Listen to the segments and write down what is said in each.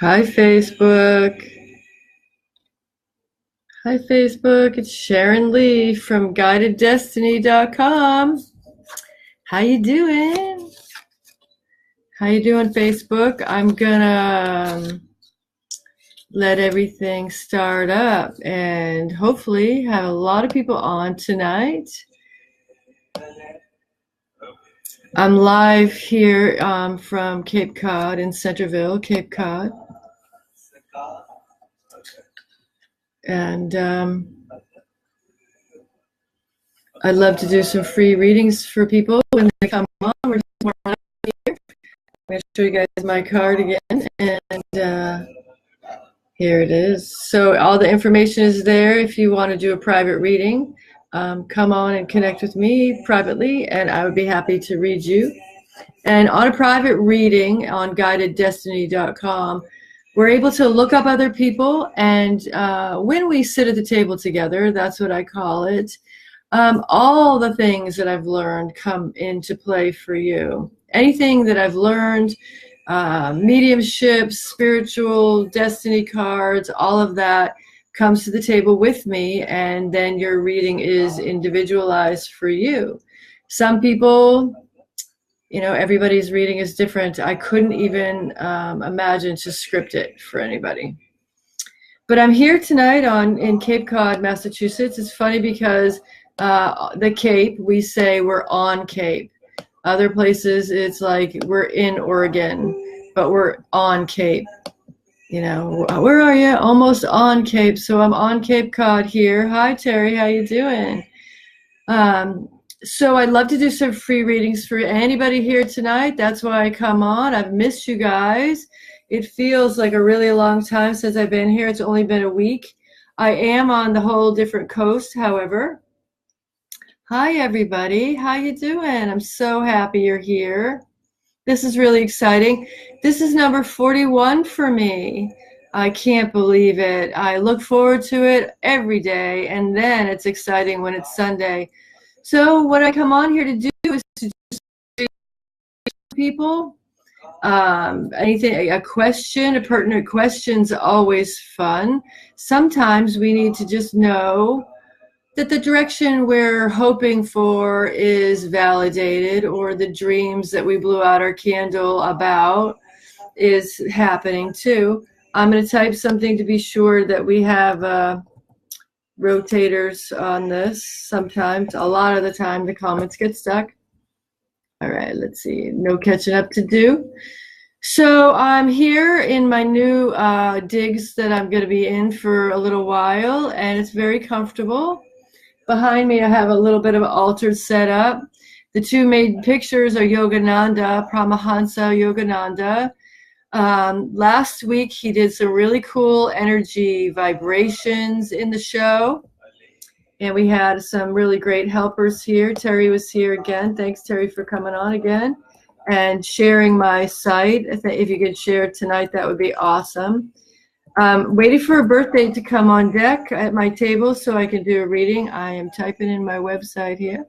Hi, Facebook. Hi, Facebook. It's Sharon Lee from Guideddestiny.com. How you doing? How you doing, Facebook? I'm gonna let everything start up and hopefully have a lot of people on tonight. I'm live here from Cape Cod in Centerville, Cape Cod. And I'd love to do some free readings for people when they come on. We're here. I'm going to show you guys my card again. And here it is. So all the information is there if you want to do a private reading. Come on and connect with me privately, and I would be happy to read you. And on a private reading on Guideddestiny.com, we're able to look up other people, and when we sit at the table together, that's what I call it, all the things that I've learned come into play for you. Anything that I've learned, mediumship, spiritual, destiny cards, all of that comes to the table with me, and then your reading is individualized for you. Some people, everybody's reading is different. I couldn't even imagine to script it for anybody. But I'm here tonight in Cape Cod, Massachusetts. It's funny because the Cape, we say we're on Cape. Other places, it's like we're in Oregon, but we're on Cape. Where are you? Almost on Cape. So I'm on Cape Cod here. Hi, Terry. How you doing? So I'd love to do some free readings for anybody here tonight. That's why I come on. I've missed you guys. It feels like a really long time since I've been here. It's only been a week. I am on the whole different coast, however. Hi, everybody. How you doing? I'm so happy you're here. This is really exciting. This is number 41 for me. I can't believe it. I look forward to it every day, and then it's exciting when it's Sunday. So what I come on here to do is to just people, anything, a question, a pertinent question's always fun. Sometimes we need to just know that the direction we're hoping for is validated, or the dreams that we blew out our candle about is happening too. I'm going to type something to be sure that we have rotators on this. Sometimes, a lot of the time, the comments get stuck. All right, let's see. No catching up to do. So I'm here in my new digs that I'm going to be in for a little while, and it's very comfortable. Behind me, I have a little bit of an altar set up. The two main pictures are Yogananda, Paramahansa Yogananda. Last week, he did some really cool energy vibrations in the show. And we had some really great helpers here. Terry was here again. Thanks, Terry, for coming on again and sharing my site. If you could share tonight, that would be awesome. Waiting for a birthday to come on deck at my table so I can do a reading. I am typing in my website here.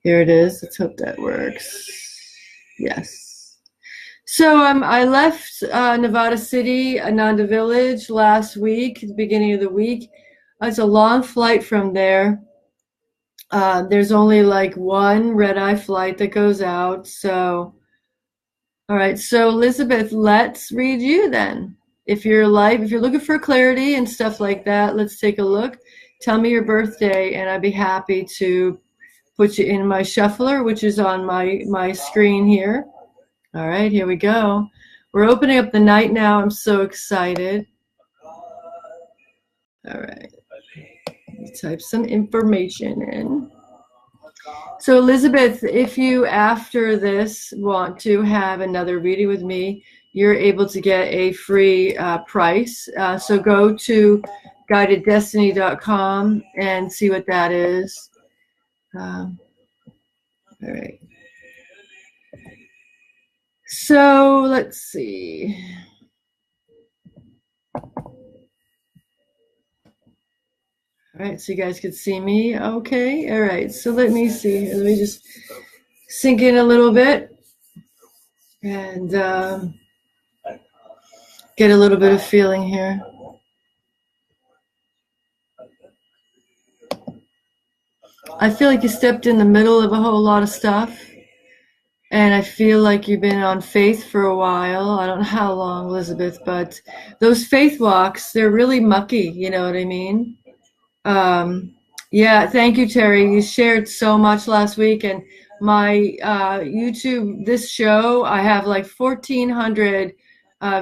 Here it is. Let's hope that works. Yes. So I left Nevada City, Ananda Village last week, at the beginning of the week. It's a long flight from there. There's only like one red-eye flight that goes out. So, all right. So Elizabeth, let's read you then. If you're looking for clarity and stuff like that, let's take a look. Tell me your birthday, and I'd be happy to put you in my shuffler, which is on my screen here. All right, here we go. We're opening up the night now. I'm so excited. All right. Let's type some information in. So Elizabeth, if you after this want to have another reading with me, you're able to get a free price. So go to Guideddestiny.com and see what that is. All right. So let's see. All right, so you guys can see me. Okay, all right. So let me see. Let me just sink in a little bit. And get a little bit of feeling here. I feel like you stepped in the middle of a whole lot of stuff. And I feel like you've been on faith for a while. I don't know how long, Elizabeth, but those faith walks, they're really mucky. You know what I mean? Yeah, thank you, Terry. You shared so much last week. And my YouTube, this show, I have like 1,400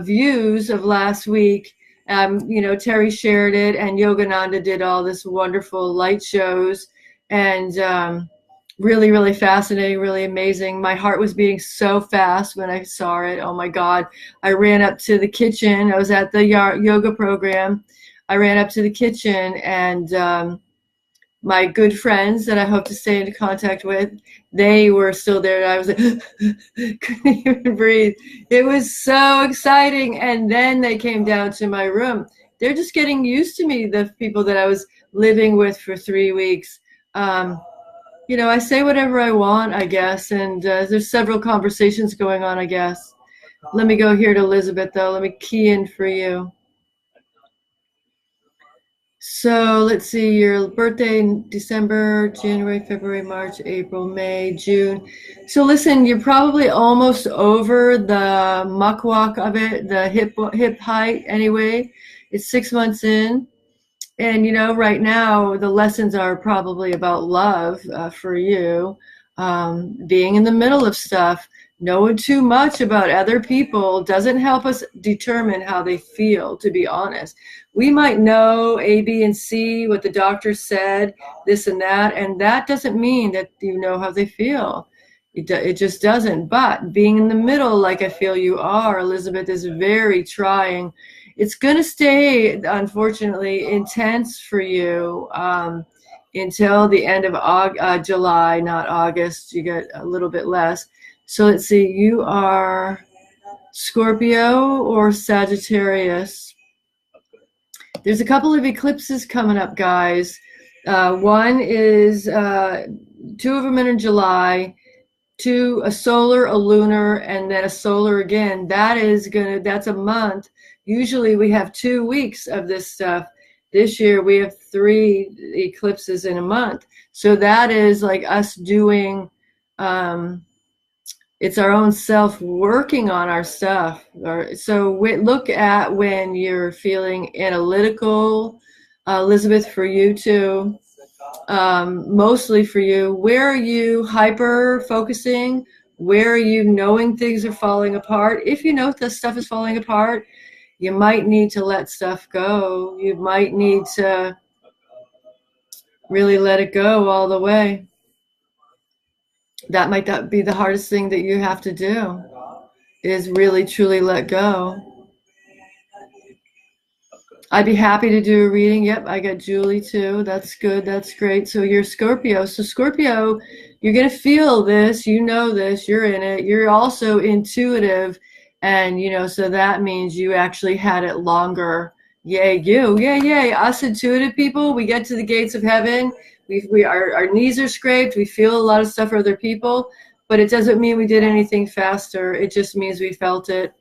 views of last week. You know, Terry shared it, and Yogananda did all this wonderful light shows. And really, really fascinating, really amazing. My heart was beating so fast when I saw it. Oh my God. I ran up to the kitchen. I was at the yoga program. I ran up to the kitchen, and my good friends that I hope to stay in contact with, they were still there. And I was like, couldn't even breathe. It was so exciting. And then they came down to my room. They're just getting used to me, the people that I was living with for 3 weeks. You know, I say whatever I want, I guess, and there's several conversations going on, I guess. Let me go here to Elizabeth, though. Let me key in for you. So let's see, your birthday in December, January, February, March, April, May, June. So listen, you're probably almost over the muck walk of it, the hip height anyway. It's 6 months in. And, you know, right now, the lessons are probably about love for you, being in the middle of stuff. Knowing too much about other people doesn't help us determine how they feel, to be honest. We might know A, B, and C, what the doctor said, this and that doesn't mean that you know how they feel. It just doesn't. But being in the middle, like I feel you are, Elizabeth, is very trying. It's going to stay, unfortunately, intense for you until the end of July, not August. You get a little bit less. So let's see, you are Scorpio or Sagittarius. There's a couple of eclipses coming up, guys. One is, 2 of them in July, 2, a solar, a lunar, and then a solar again. That's a month. Usually we have 2 weeks of this stuff. This year we have 3 eclipses in a month. So that is like us doing, it's our own self working on our stuff. So look at when you're feeling analytical, Elizabeth, for you too, mostly for you. Where are you hyper focusing? Where are you knowing things are falling apart? If you know the stuff is falling apart, you might need to let stuff go. You might need to really let it go all the way. That might not be the hardest thing that you have to do, is really truly let go. I'd be happy to do a reading. Yep, I got Julie too. That's good. That's great. So you're Scorpio. So Scorpio, you're going to feel this. You know this. You're in it. You're also intuitive. And, you know, so that means you actually had it longer. Yay, you. Yay, yay. Us intuitive people, we get to the gates of heaven. Our knees are scraped. We feel a lot of stuff for other people, but it doesn't mean we did anything faster. It just means we felt it.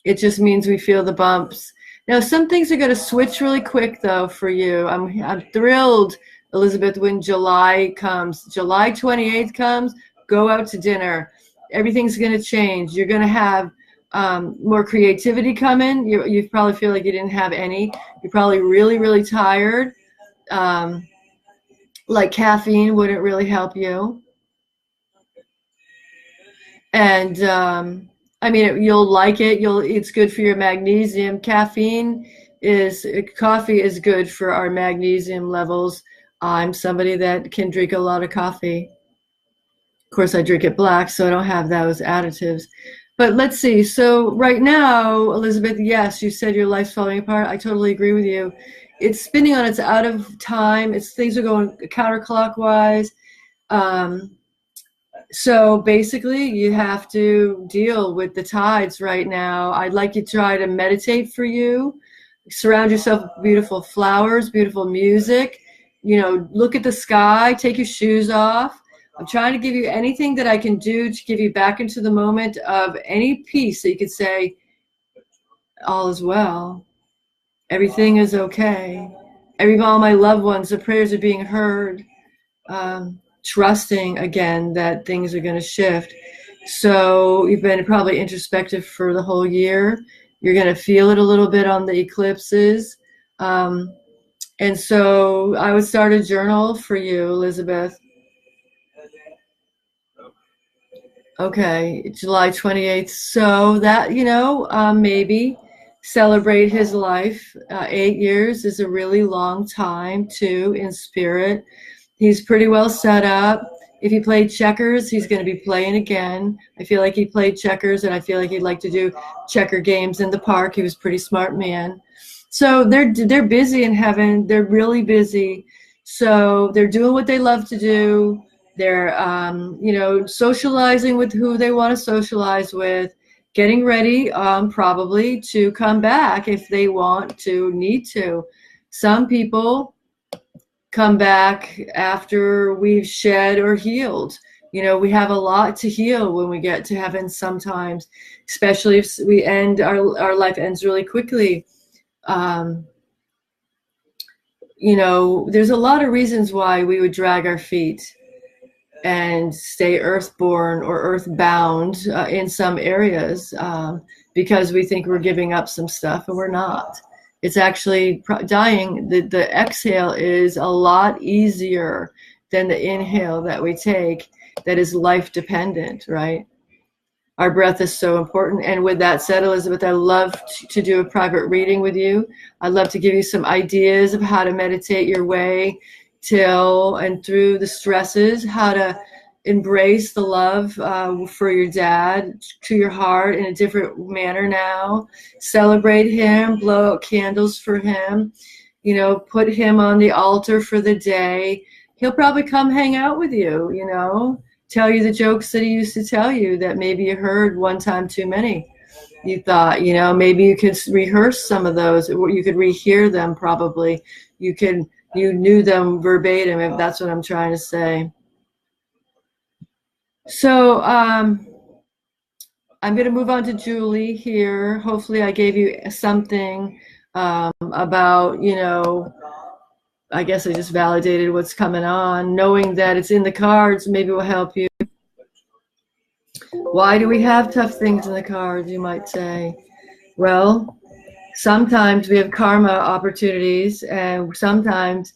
It just means we feel the bumps. Now, some things are going to switch really quick, though, for you. I'm thrilled, Elizabeth, when July comes. July 28th comes, go out to dinner. Everything's going to change. You're going to have more creativity come in. You probably feel like you didn't have any. You're probably really, really tired. Like caffeine wouldn't really help you. And I mean, you'll like it. It's good for your magnesium. Coffee is good for our magnesium levels. I'm somebody that can drink a lot of coffee. Of course, I drink it black, so I don't have those additives. But let's see. So right now, Elizabeth, yes, you said your life's falling apart. I totally agree with you. It's spinning on its out of time. Things are going counterclockwise. So basically, you have to deal with the tides right now. I'd like you to try to meditate for you. Surround yourself with beautiful flowers, beautiful music. You know, look at the sky. Take your shoes off. I'm trying to give you anything that I can do to give you back into the moment of any peace that you could say, all is well. Everything is okay. All my loved ones, the prayers are being heard. Trusting again that things are going to shift. So you've been probably introspective for the whole year. You're going to feel it a little bit on the eclipses. And so I would start a journal for you, Elizabeth. Okay, July 28th. So that, maybe celebrate his life. 8 years is a really long time, too, in spirit. He's pretty well set up. If he played checkers, he's going to be playing again. I feel like he played checkers, and I feel like he'd like to do checker games in the park. He was a pretty smart man. So they're busy in heaven. They're really busy. So they're doing what they love to do. They're, socializing with who they want to socialize with, getting ready probably to come back if they need to. Some people come back after we've shed or healed. We have a lot to heal when we get to heaven sometimes, especially if our life ends really quickly. There's a lot of reasons why we would drag our feet and stay earthborn or earthbound in some areas because we think we're giving up some stuff, and we're not. It's actually dying. The exhale is a lot easier than the inhale that we take that is life dependent, right? Our breath is so important. And with that said, Elizabeth, I love to do a private reading with you. I'd love to give you some ideas of how to meditate your way till and through the stresses, how to embrace the love for your dad to your heart in a different manner now. Celebrate him, blow out candles for him, put him on the altar for the day. He'll probably come hang out with you, tell you the jokes that he used to tell you that maybe you heard one time too many. You thought, maybe you could rehearse some of those, or you could rehear them probably. You knew them verbatim, if that's what I'm trying to say. So I'm going to move on to Julie here. Hopefully I gave you something about, I guess I just validated what's coming on. Knowing that it's in the cards maybe will help you. Why do we have tough things in the cards, you might say? Well, sometimes we have karma opportunities, and sometimes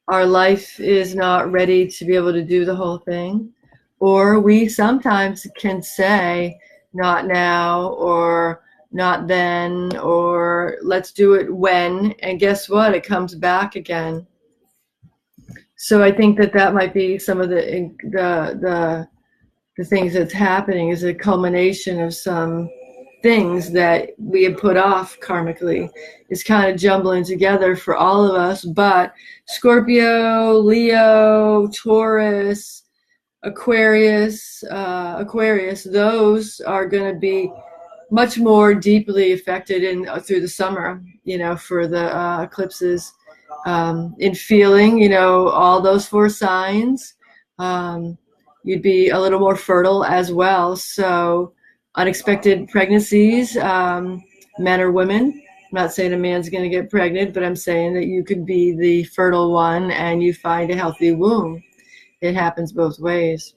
our life is not ready to be able to do the whole thing. Or we sometimes can say, not now, or not then, or let's do it when, and guess what? It comes back again. So I think that might be some of the things that's happening is a culmination of some things that we have put off karmically. It's kind of jumbling together for all of us, but Scorpio, Leo, Taurus, Aquarius, those are going to be much more deeply affected through the summer, for the eclipses, in feeling, all those 4 signs. You'd be a little more fertile as well. So unexpected pregnancies, men or women. I'm not saying a man's going to get pregnant, but I'm saying that you could be the fertile one and you find a healthy womb. It happens both ways.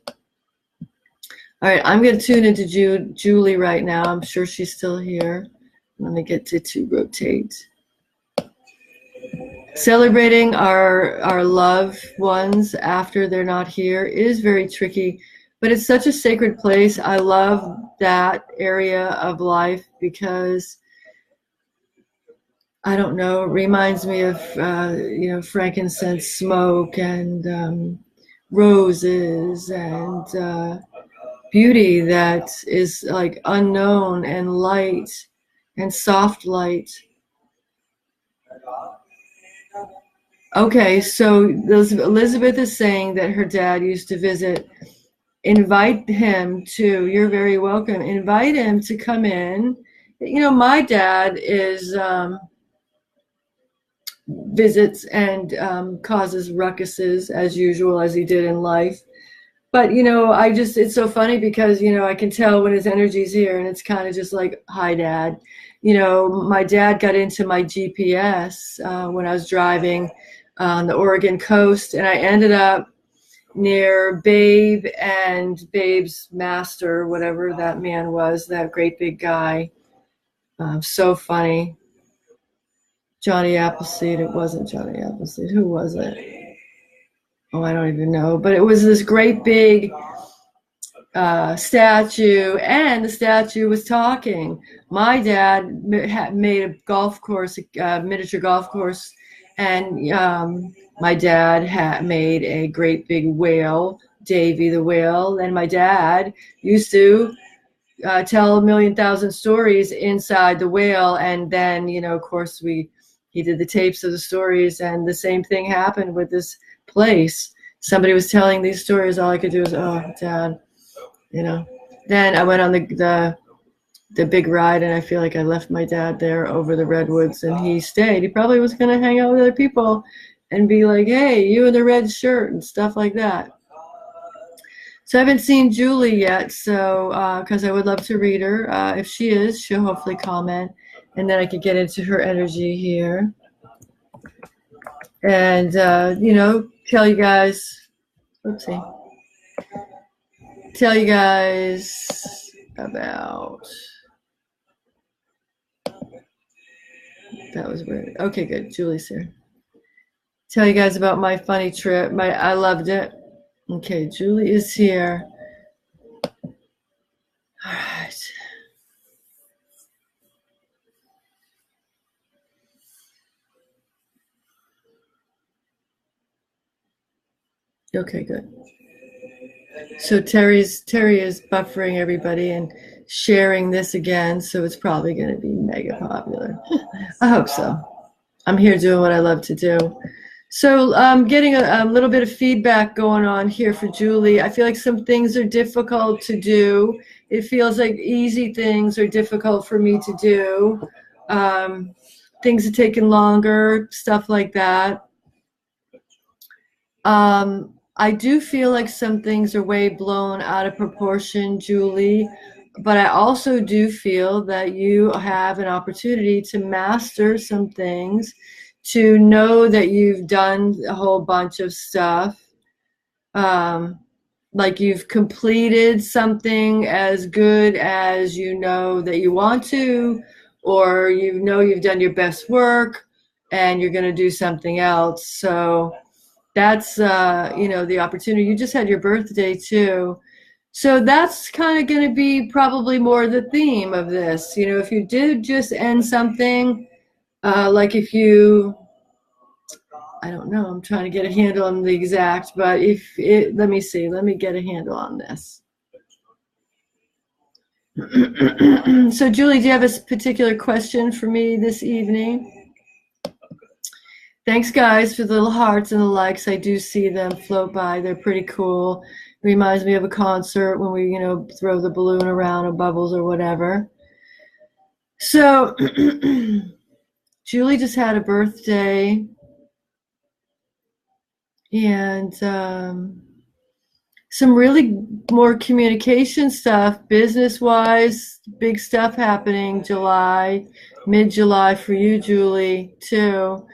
All right, I'm going to tune into Julie right now. I'm sure she's still here. Let me get to rotate. Celebrating our loved ones after they're not here is very tricky, but it's such a sacred place. I love that area of life because, I don't know, it reminds me of, frankincense smoke and roses and beauty that is like unknown and light and soft light. Okay, so Elizabeth is saying that her dad used to visit. Invite him to, you're very welcome. Invite him to come in. My dad is visits and causes ruckuses as usual, as he did in life. But, it's so funny because, I can tell when his energy's here and it's kind of just like, hi, Dad. my dad got into my GPS when I was driving on the Oregon coast, and I ended up near Babe and Babe's master, whatever that man was, that great big guy. So funny. Johnny Appleseed. It wasn't Johnny Appleseed. Who was it? Oh, I don't even know. But it was this great big statue, and the statue was talking. My dad made a golf course, a miniature golf course, and my dad had made a great big whale, Davy the whale, and my dad used to tell 1,000,000 stories inside the whale, and then of course he did the tapes of the stories, and the same thing happened with this place. Somebody was telling these stories. All I could do was, oh, Dad. Then I went on the big ride, and I feel like I left my dad there over the redwoods, and he stayed. He probably was going to hang out with other people and be like, hey, you in the red shirt and stuff like that. So I haven't seen Julie yet, so because I would love to read her. If she is, she'll hopefully comment, and then I could get into her energy here. And, tell you guys, tell you guys about, that was weird. Okay, good. Julie's here. Tell you guys about my funny trip. I loved it. Okay, Julie is here. All right. Okay, good. So Terry is buffering everybody and sharing this again, so it's probably going to be mega popular. I hope so. I'm here doing what I love to do. So I'm getting a little bit of feedback going on here for Julie. I feel like some things are difficult to do. It feels like easy things are difficult for me to do. Things are taking longer, stuff like that. I do feel like some things are way blown out of proportion, Julie, but I also do feel that you have an opportunity to master some things, to know that you've done a whole bunch of stuff, like you've completed something as good as you know that you want to, or you've done your best work and you're going to do something else. So that's the opportunity. You just had your birthday too, so that's kind of going to be probably more the theme of this. If you did just end something, like if you, I don't know, I'm trying to get a handle on the exact, but let me get a handle on this. So Julie, do you have a particular question for me this evening? Thanks, guys, for the little hearts and the likes. I do see them float by. They're pretty cool. It reminds me of a concert when we, throw the balloon around or bubbles or whatever. So Julie just had a birthday, and some really more communication stuff, business-wise, big stuff happening mid-July for you, Julie, too.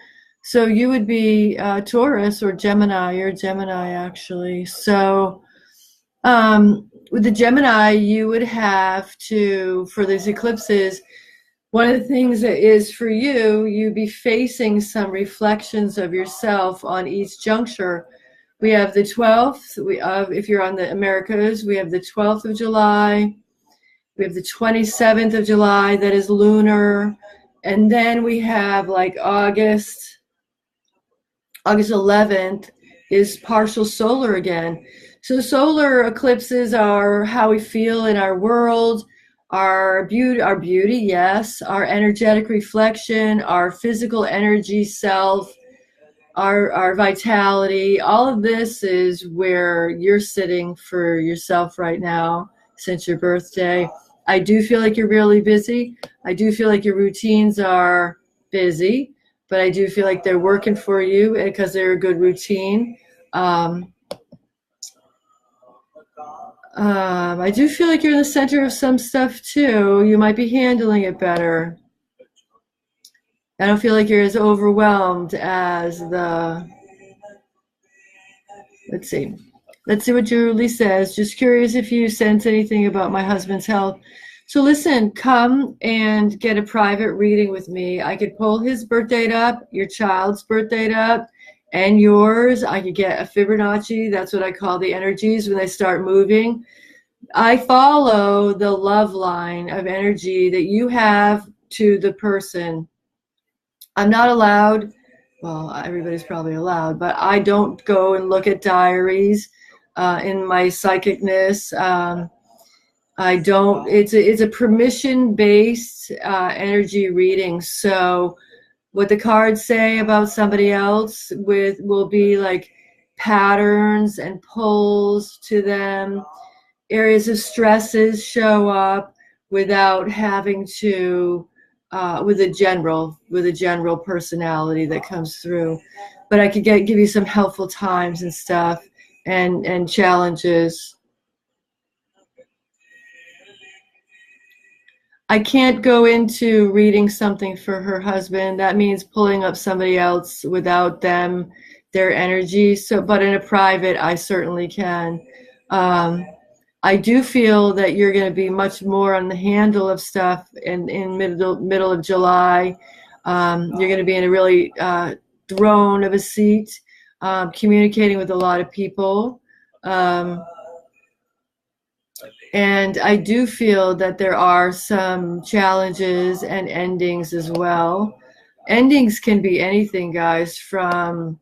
So you would be Taurus or Gemini. You're Gemini, actually. So with the Gemini, you would have to, for these eclipses, one of the things that is for you'd be facing some reflections of yourself on each juncture. We have the 12th. If you're on the Americas, we have the 12th of July. We have the 27th of July. That is lunar. And then we have like August 11th is partial solar again. So solar eclipses are how we feel in our world, our beauty, yes, our energetic reflection, our physical energy self, our vitality. All of this is where you're sitting for yourself right now since your birthday. I do feel like you're really busy. I do feel like your routines are busy, but I do feel like they're working for you because they're a good routine. I do feel like you're in the center of some stuff too. You might be handling it better. I don't feel like you're as overwhelmed as the, let's see. Let's see what Julie says. Just curious if you sense anything about my husband's health. So listen, come and get a private reading with me. I could pull his birth date up, your child's birth date up, and yours. I could get a Fibonacci. That's what I call the energies when they start moving. I follow the love line of energy that you have to the person. I'm not allowed, well, everybody's probably allowed, but I don't go and look at diaries in my psychicness. I don't, it's a permission-based energy reading. So what the cards say about somebody else will be like patterns and pulls to them. Areas of stresses show up without having to, with a general personality that comes through. But I could give you some helpful times and stuff and challenges. I can't go into reading something for her husband. That means pulling up somebody else without them, their energy. So, but in a private, I certainly can. I do feel that you're going to be much more on the handle of stuff in middle of July. You're going to be in a really throne of a seat, communicating with a lot of people. And I do feel that there are some challenges and endings as well. Endings can be anything, guys, from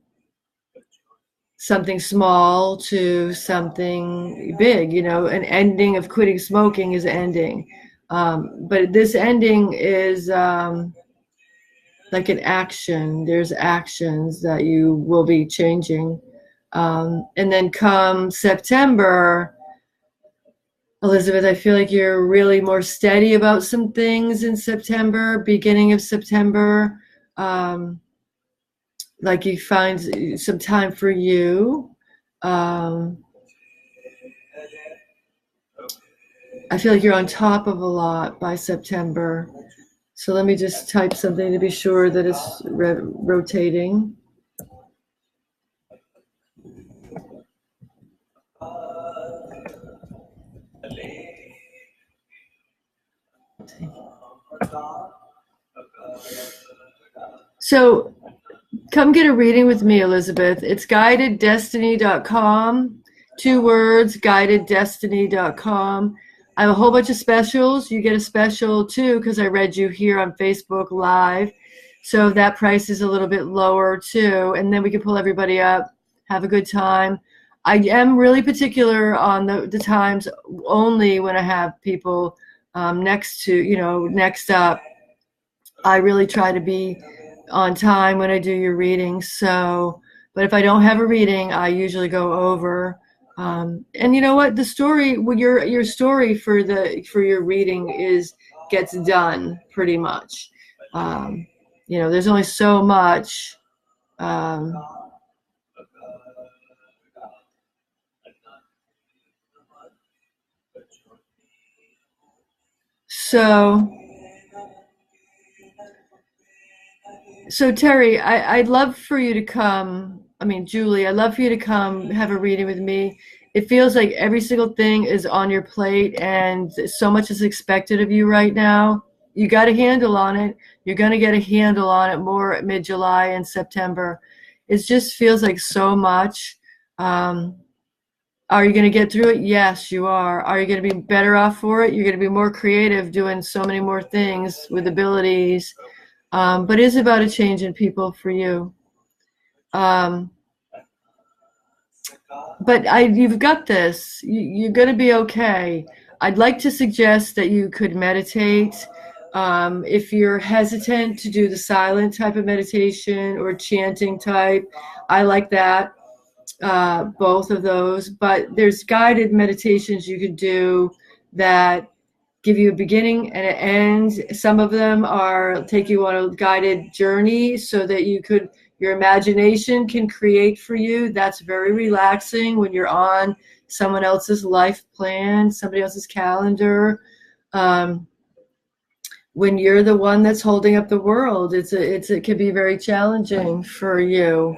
something small to something big. You know, an ending of quitting smoking is ending. But this ending is like an action. There's actions that you will be changing. And then come September, Elizabeth, I feel like you're really more steady about some things in September, beginning of September. Like you find some time for you. I feel like you're on top of a lot by September. So let me just type something to be sure that it's rotating. So come get a reading with me, Elizabeth. It's Guideddestiny.com. 2 words, Guideddestiny.com. I have a whole bunch of specials. You get a special too because I read you here on Facebook Live. So that price is a little bit lower too. And then we can pull everybody up, have a good time. I am really particular on the times only when I have people next up. I really try to be on time when I do your readings. So, but if I don't have a reading, I usually go over. And you know what? The story, your story for your reading gets done pretty much. You know, there's only so much. So Terry, I'd love for you to come. I mean, Julie, I'd love for you to come have a reading with me. It feels like every single thing is on your plate and so much is expected of you right now. You got a handle on it. You're going to get a handle on it more at mid-July and September. It just feels like so much. Are you going to get through it? Yes, you are. Are you going to be better off for it? You're going to be more creative, doing so many more things with abilities. But it's about a change in people for you. But you've got this. You're going to be okay. I'd like to suggest that you could meditate. If you're hesitant to do the silent type of meditation or chanting type, I like that, both of those. But there's guided meditations you could do that give you a beginning and an end. Some of them take you on a guided journey so that your imagination can create for you. That's very relaxing when you're on someone else's life plan, somebody else's calendar. when you're the one that's holding up the world, it can be very challenging for you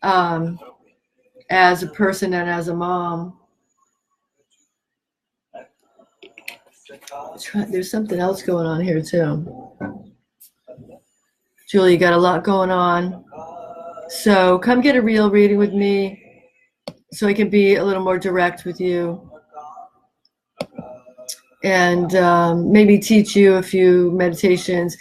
as a person and as a mom. There's something else going on here too. Julie, you got a lot going on. So come get a real reading with me so I can be a little more direct with you. And maybe teach you a few meditations.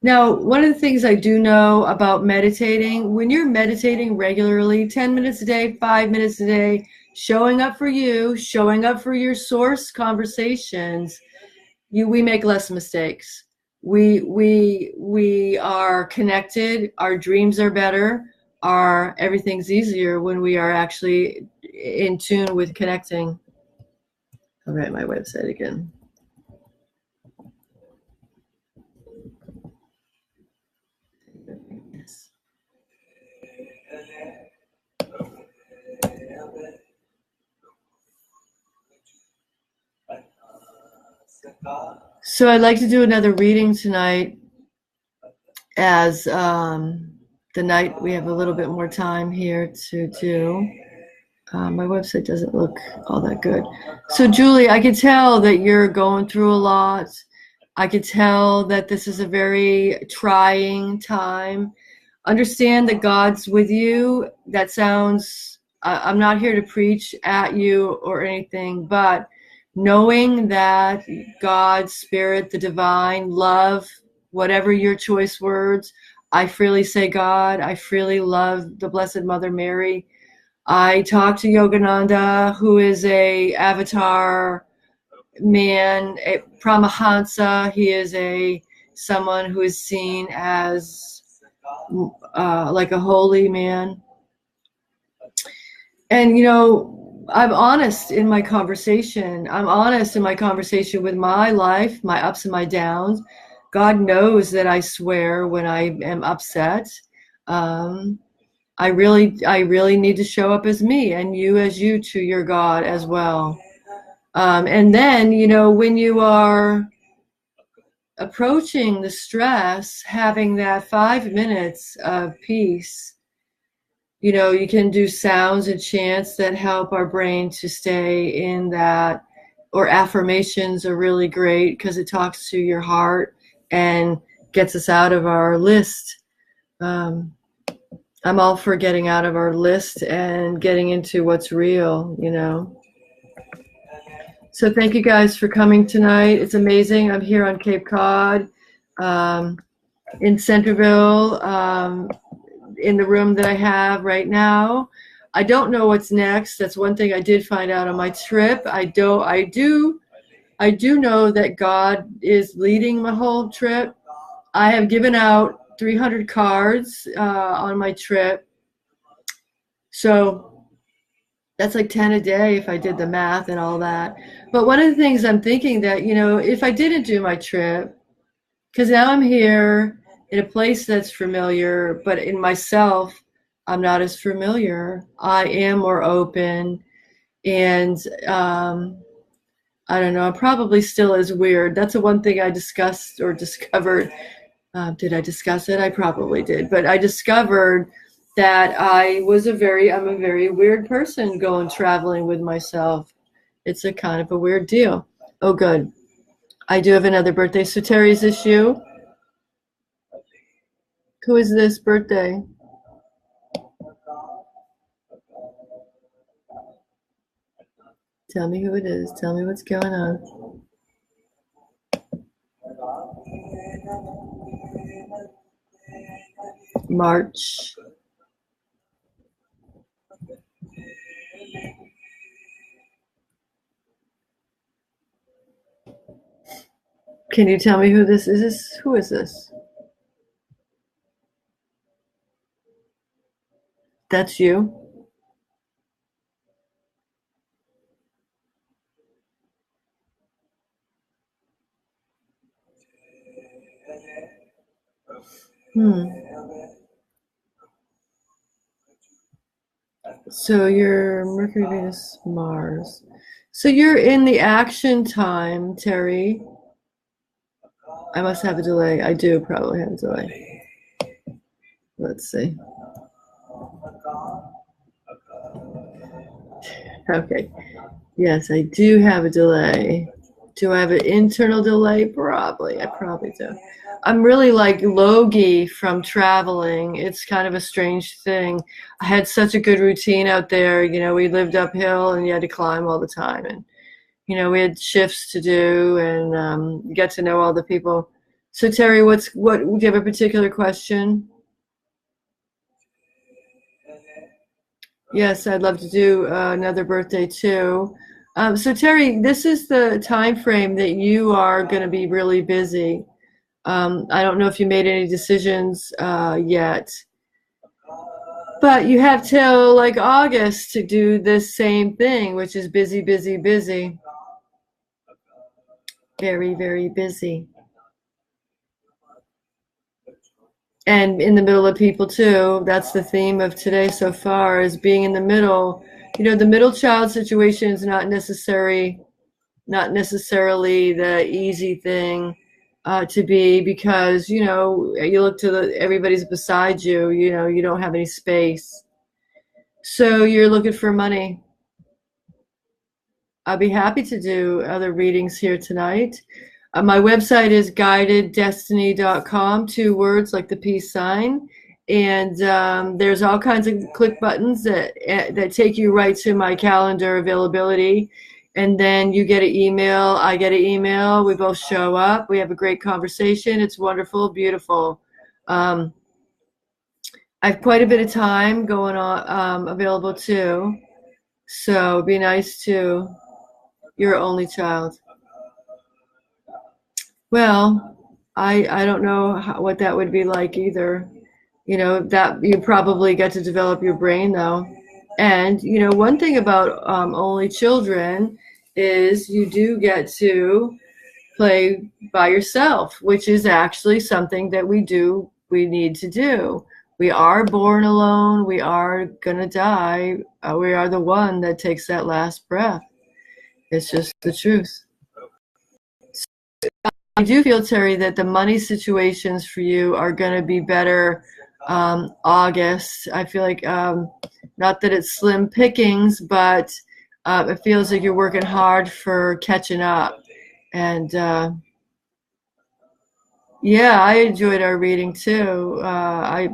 Now, one of the things I do know about meditating, when you're meditating regularly, 10 minutes a day, 5 minutes a day, showing up for you, showing up for your source conversations, we make less mistakes. We are connected, our dreams are better, everything's easier when we are actually in tune with connecting. I'll write my website again. So I'd like to do another reading tonight as the night we have a little bit more time here to do. My website doesn't look all that good. So Julie, I can tell that you're going through a lot. I can tell that this is a very trying time. Understand that God's with you. That sounds, I'm not here to preach at you or anything, but knowing that God, Spirit, the divine, love, whatever your choice words, I freely say God, I freely love the Blessed Mother Mary. I talked to Yogananda, who is a avatar man, a Paramahansa. He is someone who is seen as like a holy man. And, I'm honest in my conversation. I'm honest in my conversation with my life, my ups and my downs. God knows that I swear when I am upset. I really need to show up as me, and you as you to your God as well. And then, when you are approaching the stress, having that 5 minutes of peace, you can do sounds and chants that help our brain to stay in that, or affirmations are really great because it talks to your heart and gets us out of our list. I'm all for getting out of our list and getting into what's real, So thank you guys for coming tonight. It's amazing. I'm here on Cape Cod, in Centerville, in the room that I have right now. I don't know what's next. That's one thing I did find out on my trip. I do know that God is leading my whole trip. I have given out 300 cards on my trip. So that's like 10 a day if I did the math and all that. But one of the things I'm thinking that, if I didn't do my trip, because now I'm here in a place that's familiar, but in myself, I'm not as familiar. I am more open. And I don't know, I'm probably still as weird. That's the one thing I discussed or discovered. Did I discuss it? I probably did. But I discovered that I'm a very weird person traveling with myself. It's a kind of a weird deal. Oh, good. I do have another birthday. So Terry, is this you? Who is this birthday? Tell me who it is. Tell me what's going on. March. Can you tell me who this is? Who is this? That's you? So you're Mercury, Venus, Mars. So you're in the action time, Terry. I must have a delay. I do probably have a delay. Let's see. Okay. Yes, I do have a delay. Do I have an internal delay? Probably. I probably do. I'm really like Logie from traveling. It's kind of a strange thing. I had such a good routine out there. You know, we lived uphill and you had to climb all the time. And, you know, we had shifts to do and get to know all the people. So Terry, what do you have a particular question? Yes, I'd love to do another birthday too. So Terry, this is the time frame that you are going to be really busy. I don't know if you made any decisions yet, but you have till like August to do this same thing, which is busy, busy, busy. Very, very busy. And in the middle of people too. That's the theme of today so far, is being in the middle. You know, the middle child situation is not necessarily the easy thing to be, because, you know, you look to everybody's beside you, you know, you don't have any space. So you're looking for money. I'll be happy to do other readings here tonight. My website is Guideddestiny.com, 2 words like the peace sign. And there's all kinds of click buttons that take you right to my calendar availability. And then you get an email, I get an email, we both show up, we have a great conversation. It's wonderful, beautiful. I have quite a bit of time going on available too. So be nice to your only child. Well, I don't know what that would be like either. You know, that you probably get to develop your brain though. And, you know, one thing about only children is you do get to play by yourself, which is actually something that we need to do. We are born alone. We are going to die. We are the one that takes that last breath. It's just the truth. I do feel, Terry, that the money situations for you are going to be better August. I feel like, not that it's slim pickings, but it feels like you're working hard for catching up. And yeah, I enjoyed our reading too. I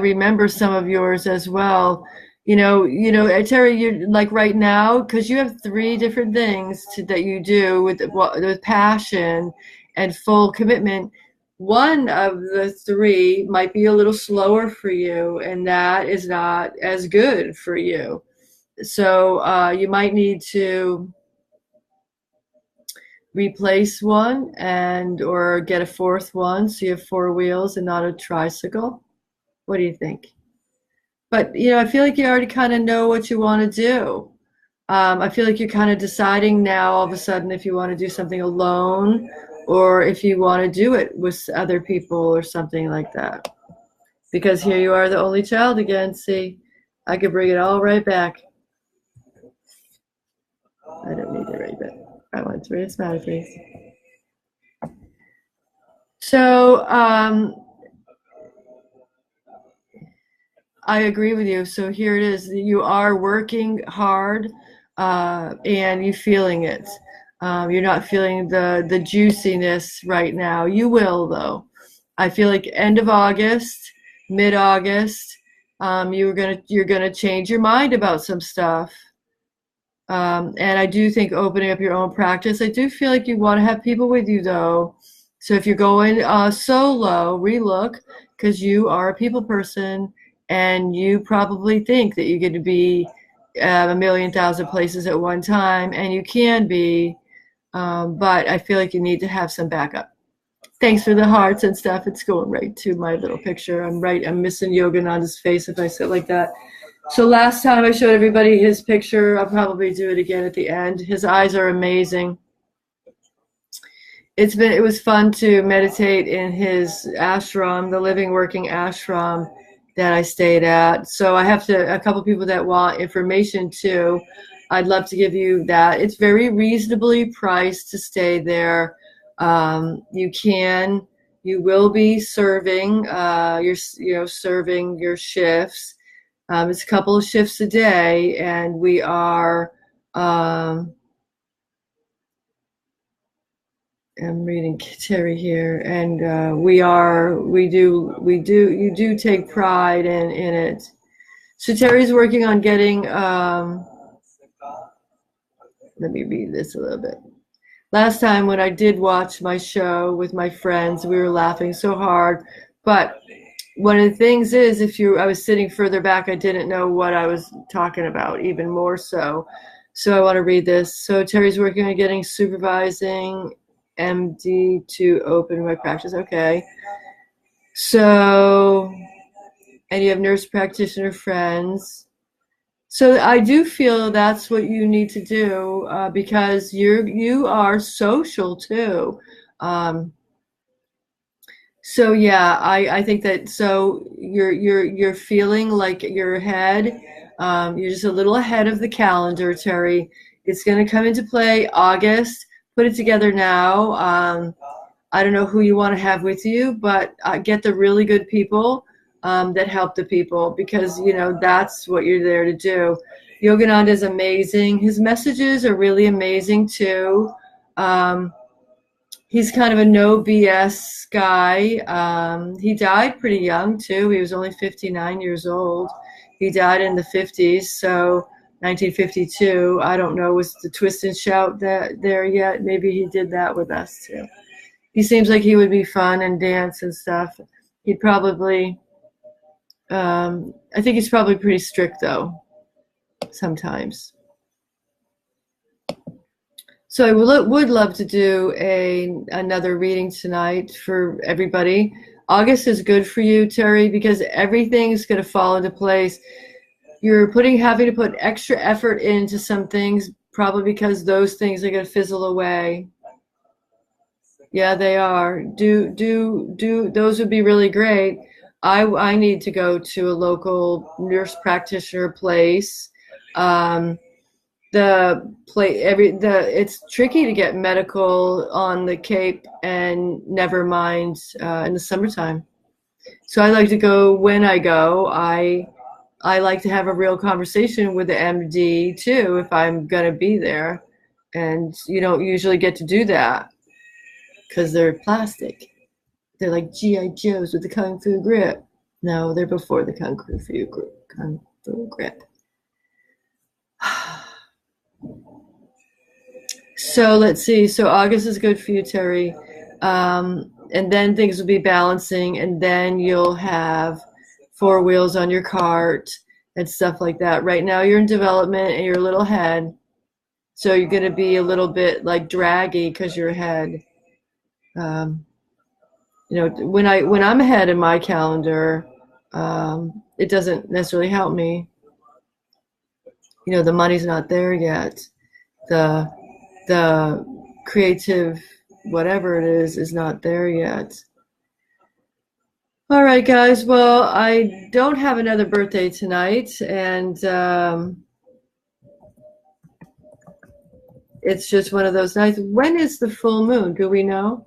remember some of yours as well. You know, Terry, you're like right now, because you have 3 different things that you do with passion and full commitment. One of the 3 might be a little slower for you, and that is not as good for you. So you might need to replace one or get a 4th one, so you have 4 wheels and not a tricycle. What do you think? But, you know, I feel like you already kind of know what you want to do. I feel like you're kind of deciding now all of a sudden if you want to do something alone or if you want to do it with other people or something like that. Because here you are, the only child again. See, I could bring it all right back. I don't need it right back. I want to read a smiley face. So I agree with you. So here it is. You are working hard and you're feeling it. You're not feeling the juiciness right now. You will, though. I feel like end of August, mid-August, you're gonna change your mind about some stuff. And I do think opening up your own practice, I do feel like you want to have people with you though. So if you're going solo, relook, because you are a people person and you probably think that you're going to be a million thousand places at one time, and you can be, but I feel like you need to have some backup. Thanks for the hearts and stuff. It's going right to my little picture. I'm missing Yogananda's face if I sit like that. So last time I showed everybody his picture. I'll probably do it again at the end. His eyes are amazing. It was fun to meditate in his ashram, the living working ashram that I stayed at. So I have a couple people that want information too. I'd love to give you that. It's very reasonably priced to stay there. You will be serving serving your shifts. It's a couple of shifts a day, and we are. I'm reading Terry here, and you do take pride in it. So Terry's working on getting. Let me read this a little bit. Last time when I did watch my show with my friends, we were laughing so hard. But one of the things is, I was sitting further back, I didn't know what I was talking about, even more so. So I want to read this. So Terry's working on getting supervising MD to open my practice. Okay. So, and you have nurse practitioner friends. So I do feel that's what you need to do, because you are social too. So yeah, I think that, so you're feeling like you're ahead. You're just a little ahead of the calendar, Terry. It's going to come into play August. Put it together now. I don't know who you want to have with you, but get the really good people that help the people, because that's what you're there to do. Yogananda is amazing. His messages are really amazing too. He's kind of a no BS guy. He died pretty young too. He was only 59 years old. He died in the 50s, so 1952. I don't know, was the Twist and Shout there yet? Maybe he did that with us too. He seems like he would be fun and dance and stuff. He'd probably, I think he's probably pretty strict though, sometimes. So I would love to do another reading tonight for everybody. August is good for you, Terry, because everything's going to fall into place. You're having to put extra effort into some things, probably because those things are going to fizzle away. Yeah, they are. Those would be really great. I need to go to a local nurse practitioner place. It's tricky to get medical on the Cape, and never mind in the summertime. So I like to go when I go. I like to have a real conversation with the MD too if I'm gonna be there, and you don't usually get to do that because they're plastic. They're like GI Joes with the Kung Fu grip. No, they're before the Kung Fu grip. So let's see. So August is good for you, Terry. And then things will be balancing, and then you'll have 4 wheels on your cart and stuff like that. Right now you're in development and you're a little ahead. So you're going to be a little bit like draggy because you're ahead. When I'm ahead in my calendar, it doesn't necessarily help me. The money's not there yet. The creative whatever it is not there yet. All right, guys. Well, I don't have another birthday tonight, and it's just one of those nights. When is the full moon? Do we know?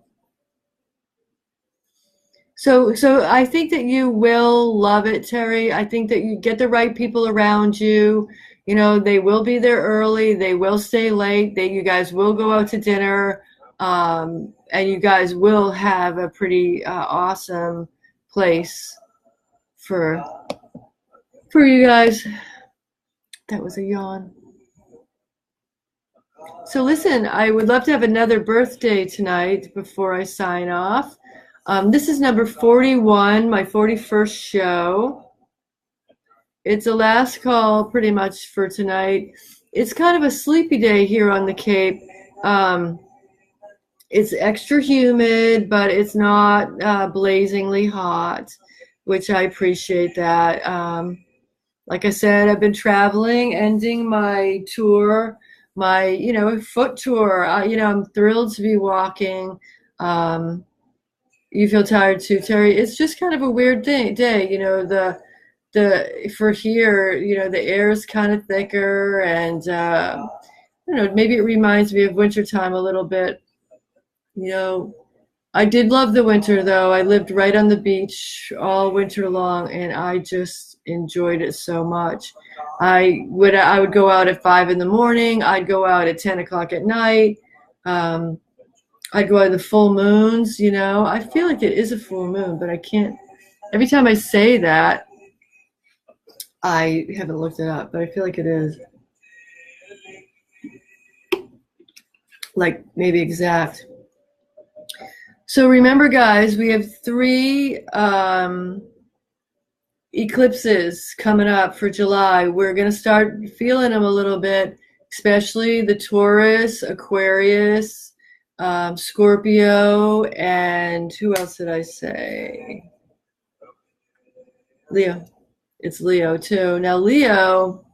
So I think that you will love it, Terry. I think that you get the right people around you. They will be there early. They will stay late. You guys will go out to dinner, and you guys will have a pretty awesome place for you guys. That was a yawn. So listen, I would love to have another birthday tonight before I sign off. This is number 41, my 41st show. It's the last call pretty much for tonight. It's kind of a sleepy day here on the Cape. It's extra humid, but it's not blazingly hot, which I appreciate that. Like I said, I've been traveling, ending my tour, my foot tour. I'm thrilled to be walking. You feel tired too, Terry? It's just kind of a weird day. For here, the air is kind of thicker, and I don't know, maybe it reminds me of wintertime a little bit. You know, I did love the winter though. I lived right on the beach all winter long and I just enjoyed it so much. I would go out at 5 in the morning. I'd go out at 10 o'clock at night. Um, I'd go out in the full moons, you know. I feel like it is a full moon, but I can't. Every time I say that, I haven't looked it up, but I feel like it is. Like maybe exact. So remember, guys, we have 3 eclipses coming up for July. We're going to start feeling them a little bit, especially the Taurus, Aquarius, Scorpio, and who else did I say? Leo. It's Leo too. Now Leo,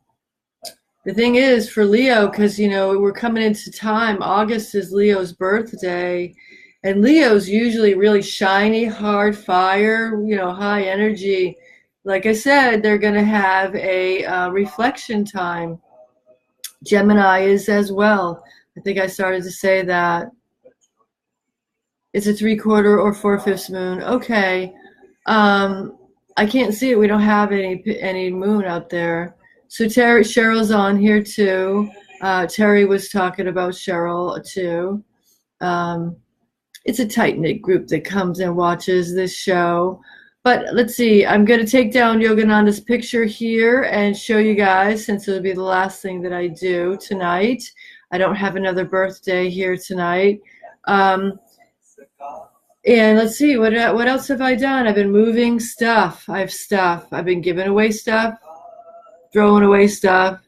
the thing is for Leo, because you know we're coming into time. August is Leo's birthday, and Leo's usually really shiny, hard fire, you know, high energy. Like I said, they're going to have a reflection time. Gemini is as well. I think I started to say that. It's a 3/4 or 4/5 moon. Okay. I can't see it. We don't have any moon out there. So Cheryl's on here too. Terry was talking about Cheryl too. It's a tight-knit group that comes and watches this show. But let's see. I'm going to take down Yogananda's picture here and show you guys, since it'll be the last thing that I do tonight. I don't have another birthday here tonight. And let's see, what else have I done? I've been moving stuff. I have stuff. I've been giving away stuff, throwing away stuff,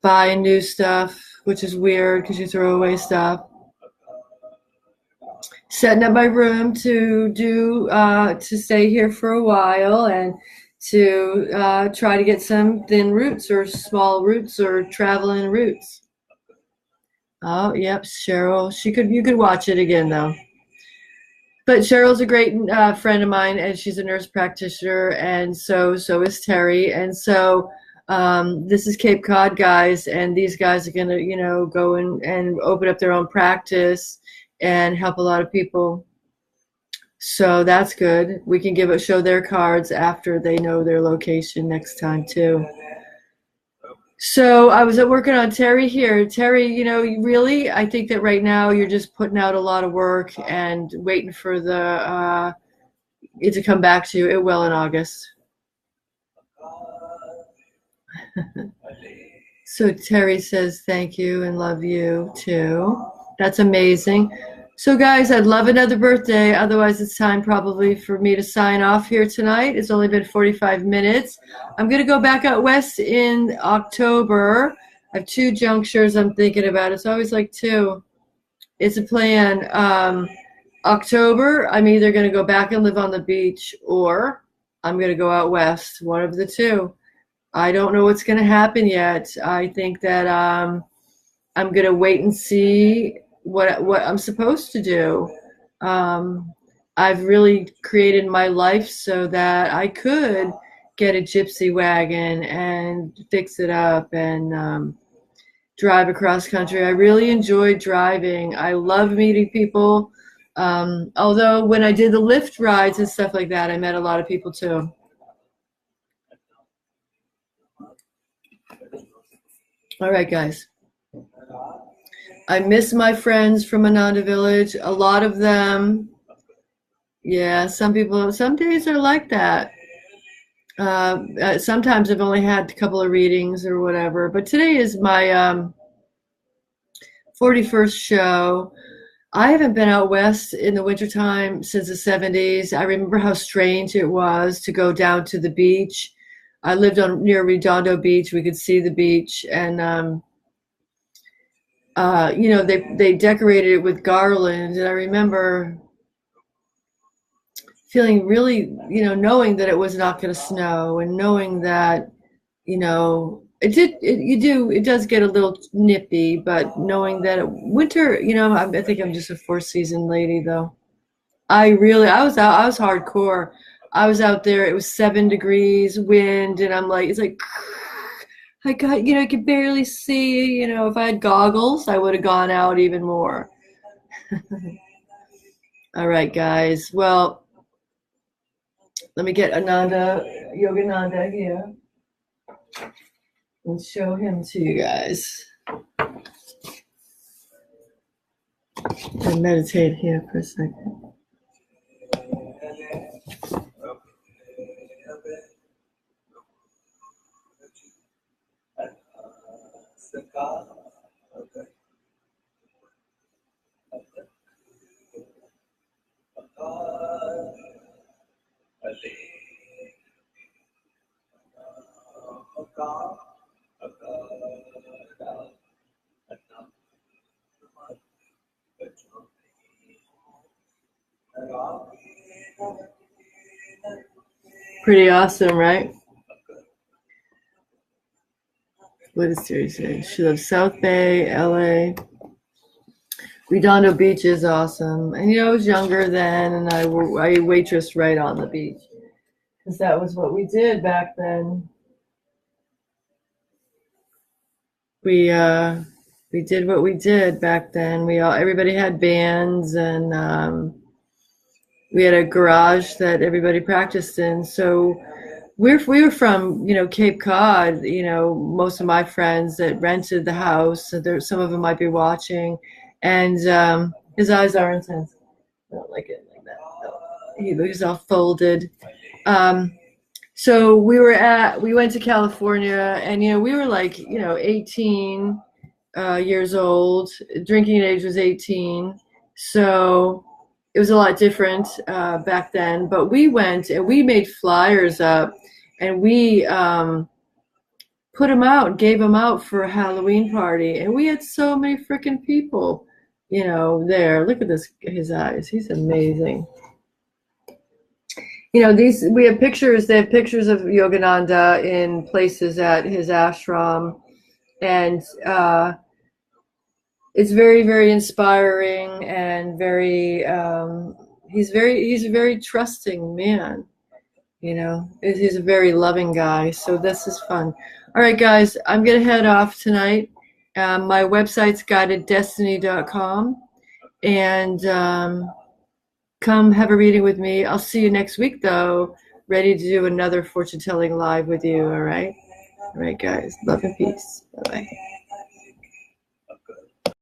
buying new stuff, which is weird because you throw away stuff. Setting up my room to stay here for a while and to try to get some thin roots or small roots or traveling roots. Oh, yep, Cheryl. You could watch it again though. But Cheryl's a great friend of mine, and she's a nurse practitioner, and so is Terry. And so this is Cape Cod guys, and these guys are gonna, you know, go and open up their own practice and help a lot of people. So that's good. We can show their cards after they know their location next time too. So I was working on Terry here. Terry, you know, really, I think that right now you're just putting out a lot of work and waiting for it to come back to you. It will in August. So Terry says thank you and love you too. That's amazing. So guys, I'd love another birthday. Otherwise, it's time probably for me to sign off here tonight. It's only been 45 minutes. I'm going to go back out west in October. I have 2 junctures I'm thinking about. It's always like 2. It's a plan. October, I'm either going to go back and live on the beach or I'm going to go out west. One of the 2. I don't know what's going to happen yet. I think that I'm going to wait and see what I'm supposed to do. I've really created my life so that I could get a gypsy wagon and fix it up and drive across country. I really enjoy driving. I love meeting people. Although when I did the Lyft rides and stuff like that, I met a lot of people too. All right, guys. I miss my friends from Ananda Village. A lot of them, yeah, some days are like that. Sometimes I've only had a couple of readings or whatever, but today is my 41st show. I haven't been out west in the wintertime since the 70s. I remember how strange it was to go down to the beach. I lived near Redondo Beach. We could see the beach, and you know, they decorated it with garlands, and I remember feeling really, you know, knowing that it was not going to snow, and knowing that, you know, it does get a little nippy, but knowing that winter, you know, I think I'm just a 4-season lady though. I was hardcore. I was out there. It was 7 degrees, wind, and I'm like, it's like. I could barely see, you know, if I had goggles, I would have gone out even more. All right, guys. Well, let me get Yogananda here and show him to you guys. And meditate here for a second. Pretty awesome, right? What does Terry say? She loves South Bay, LA. Redondo Beach is awesome. And I was younger then, and I waitressed right on the beach because that was what we did back then. We did what we did back then. Everybody had bands, and we had a garage that everybody practiced in. So we were from Cape Cod. Most of my friends that rented the house. So some of them might be watching. And his eyes are intense. I don't like it like that. No. He's all folded. So we went to California, and we were like 18 years old. Drinking age was 18, so it was a lot different back then. But we went and we made flyers up, and we put them out, gave them out for a Halloween party, and we had so many freaking people. There. Look at his eyes. He's amazing. We have pictures. They have pictures of Yogananda in places at his ashram, and it's very, very inspiring and very. He's a very trusting man. He's a very loving guy. So this is fun. All right, guys, I'm gonna head off tonight. My website's Guideddestiny.com, and come have a reading with me. I'll see you next week, though, ready to do another fortune telling live with you. All right, guys, love and peace. Bye bye.